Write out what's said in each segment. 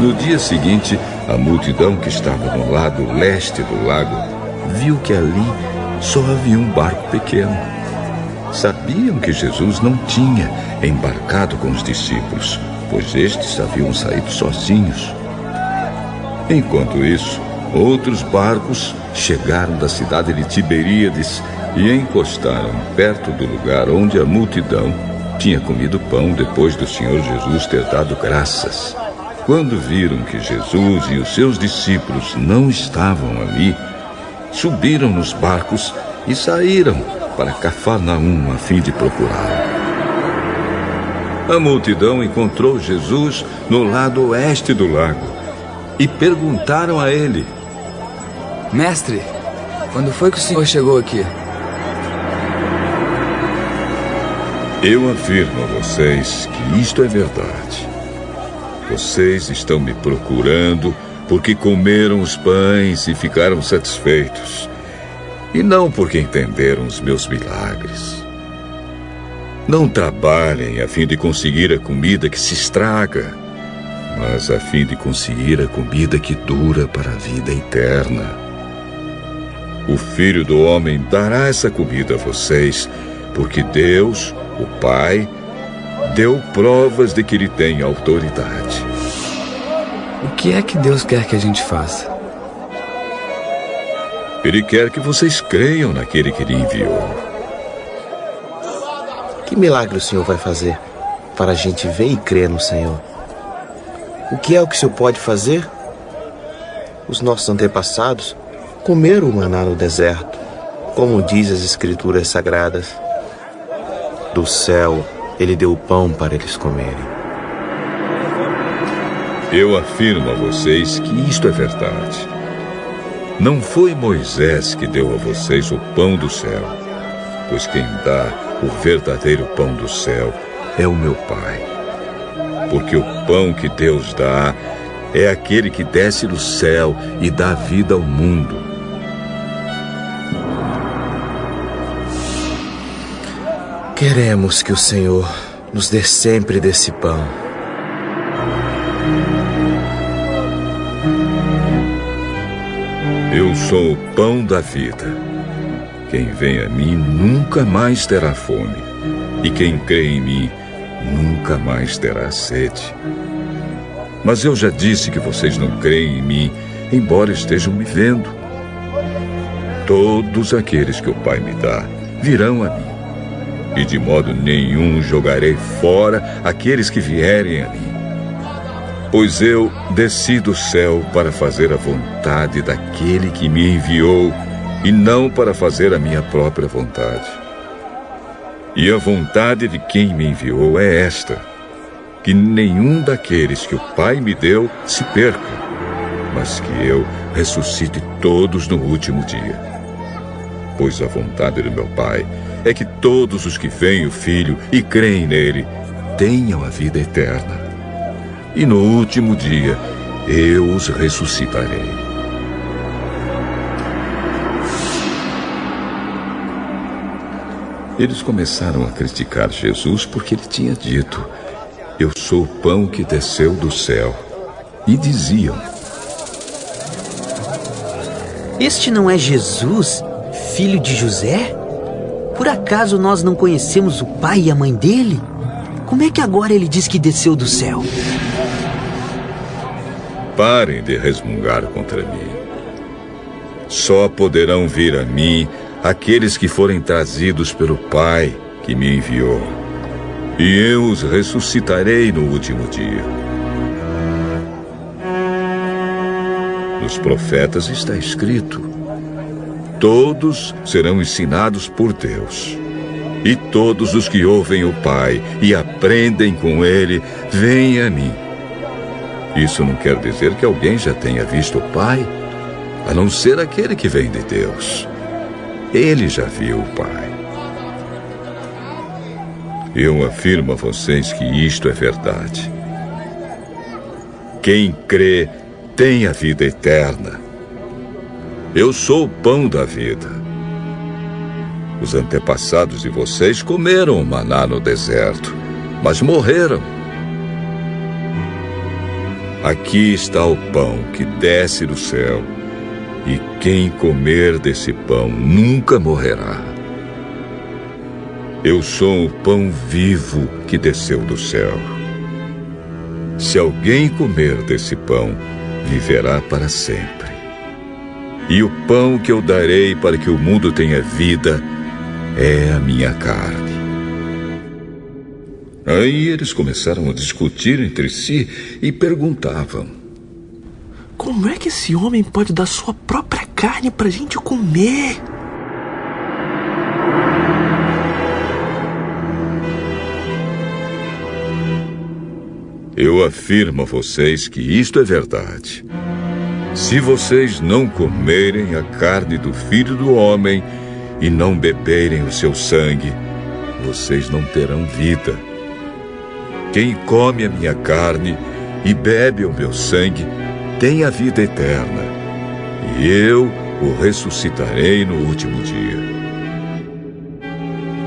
No dia seguinte, a multidão que estava no lado leste do lago viu que ali só havia um barco pequeno. Sabiam que Jesus não tinha embarcado com os discípulos, pois estes haviam saído sozinhos. Enquanto isso, outros barcos chegaram da cidade de Tiberíades e encostaram perto do lugar onde a multidão tinha comido pão depois do Senhor Jesus ter dado graças. Quando viram que Jesus e os seus discípulos não estavam ali, subiram nos barcos e saíram para Cafarnaum a fim de procurá-lo. A multidão encontrou Jesus no lado oeste do lago e perguntaram a ele: Mestre, quando foi que o senhor chegou aqui? Eu afirmo a vocês que isto é verdade. Vocês estão me procurando porque comeram os pães e ficaram satisfeitos, e não porque entenderam os meus milagres. Não trabalhem a fim de conseguir a comida que se estraga, mas a fim de conseguir a comida que dura para a vida eterna. O Filho do Homem dará essa comida a vocês, porque Deus, o Pai, deu provas de que ele tem autoridade. O que é que Deus quer que a gente faça? Ele quer que vocês creiam naquele que ele enviou. Que milagre o Senhor vai fazer para a gente ver e crer no Senhor? O que é o que o Senhor pode fazer? Os nossos antepassados comeram o maná no deserto, como diz as Escrituras Sagradas. Do céu, ele deu o pão para eles comerem. Eu afirmo a vocês que isto é verdade. Não foi Moisés que deu a vocês o pão do céu, pois quem dá o verdadeiro pão do céu é o meu Pai. Porque o pão que Deus dá é aquele que desce do céu e dá vida ao mundo. Queremos que o Senhor nos dê sempre desse pão. Eu sou o pão da vida. Quem vem a mim nunca mais terá fome, e quem crê em mim nunca mais terá sede. Mas eu já disse que vocês não creem em mim, embora estejam me vendo. Todos aqueles que o Pai me dá virão a mim, e de modo nenhum jogarei fora aqueles que vierem a mim. Pois eu desci do céu para fazer a vontade daquele que me enviou, e não para fazer a minha própria vontade. E a vontade de quem me enviou é esta: que nenhum daqueles que o Pai me deu se perca, mas que eu ressuscite todos no último dia. Pois a vontade do meu Pai é que todos os que veem o Filho e creem nele tenham a vida eterna. E no último dia eu os ressuscitarei. Eles começaram a criticar Jesus porque ele tinha dito: eu sou o pão que desceu do céu. E diziam: este não é Jesus, filho de José? Por acaso nós não conhecemos o pai e a mãe dele? Como é que agora ele diz que desceu do céu? Parem de resmungar contra mim. Só poderão vir a mim aqueles que forem trazidos pelo Pai que me enviou, e eu os ressuscitarei no último dia. Nos profetas está escrito: todos serão ensinados por Deus, e todos os que ouvem o Pai e aprendem com ele, vêm a mim. Isso não quer dizer que alguém já tenha visto o Pai, a não ser aquele que vem de Deus. Ele já viu o Pai. Eu afirmo a vocês que isto é verdade. Quem crê tem a vida eterna. Eu sou o pão da vida. Os antepassados de vocês comeram o maná no deserto, mas morreram. Aqui está o pão que desce do céu, e quem comer desse pão nunca morrerá. Eu sou o pão vivo que desceu do céu. Se alguém comer desse pão, viverá para sempre. E o pão que eu darei para que o mundo tenha vida é a minha carne. Aí eles começaram a discutir entre si e perguntavam: como é que esse homem pode dar sua própria carne pra gente comer? Eu afirmo a vocês que isto é verdade. Se vocês não comerem a carne do Filho do Homem e não beberem o seu sangue, vocês não terão vida. Quem come a minha carne e bebe o meu sangue tem a vida eterna, e eu o ressuscitarei no último dia.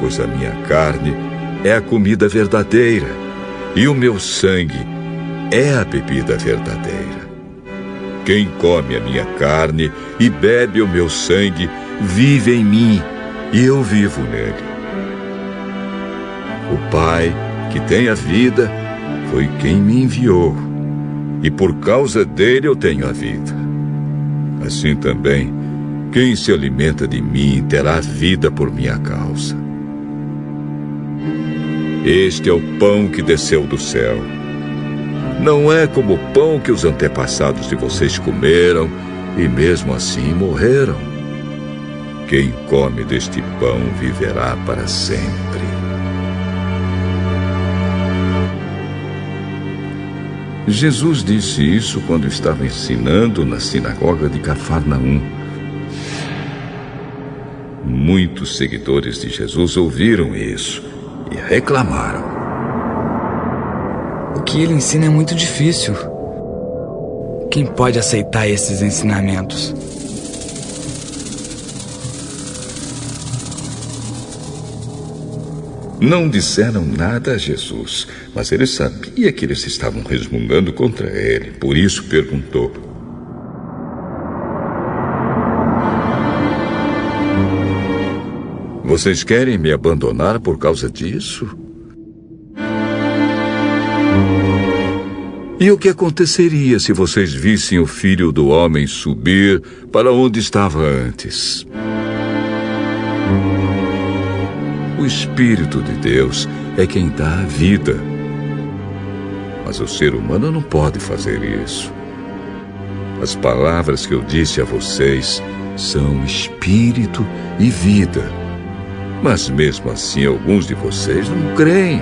Pois a minha carne é a comida verdadeira, e o meu sangue é a bebida verdadeira. Quem come a minha carne e bebe o meu sangue vive em mim, e eu vivo nele. O Pai, que tem a vida, foi quem me enviou, e por causa dele eu tenho a vida. Assim também, quem se alimenta de mim terá vida por minha causa. Este é o pão que desceu do céu. Não é como o pão que os antepassados de vocês comeram e mesmo assim morreram. Quem come deste pão viverá para sempre. Jesus disse isso quando estava ensinando na sinagoga de Cafarnaum. Muitos seguidores de Jesus ouviram isso e reclamaram. O que ele ensina é muito difícil. Quem pode aceitar esses ensinamentos? Não disseram nada a Jesus, mas ele sabia que eles estavam resmungando contra ele. Por isso perguntou: vocês querem me abandonar por causa disso? E o que aconteceria se vocês vissem o Filho do Homem subir para onde estava antes? O Espírito de Deus é quem dá a vida. Mas o ser humano não pode fazer isso. As palavras que eu disse a vocês são espírito e vida. Mas mesmo assim, alguns de vocês não creem.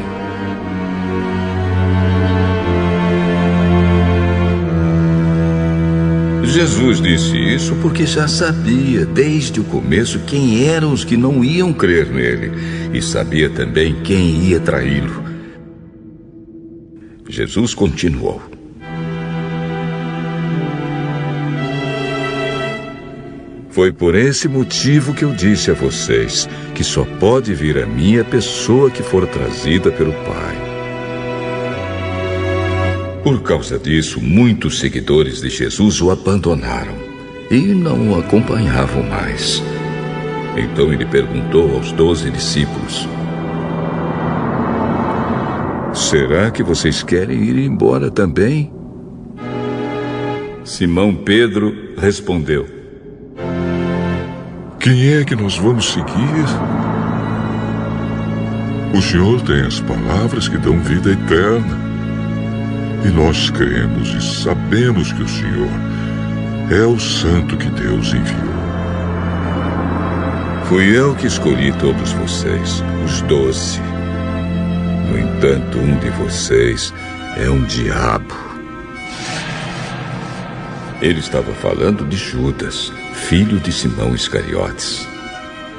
Jesus disse isso porque já sabia desde o começo quem eram os que não iam crer nele e sabia também quem ia traí-lo. Jesus continuou: foi por esse motivo que eu disse a vocês que só pode vir a mim a pessoa que for trazida pelo Pai. Por causa disso, muitos seguidores de Jesus o abandonaram e não o acompanhavam mais. Então ele perguntou aos 12 discípulos: será que vocês querem ir embora também? Simão Pedro respondeu: quem é que nós vamos seguir? O Senhor tem as palavras que dão vida eterna. E nós cremos e sabemos que o Senhor é o Santo que Deus enviou. Fui eu que escolhi todos vocês, os 12. No entanto, um de vocês é um diabo. Ele estava falando de Judas, filho de Simão Iscariotes.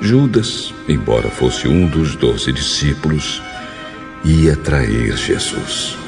Judas, embora fosse um dos 12 discípulos, ia trair Jesus.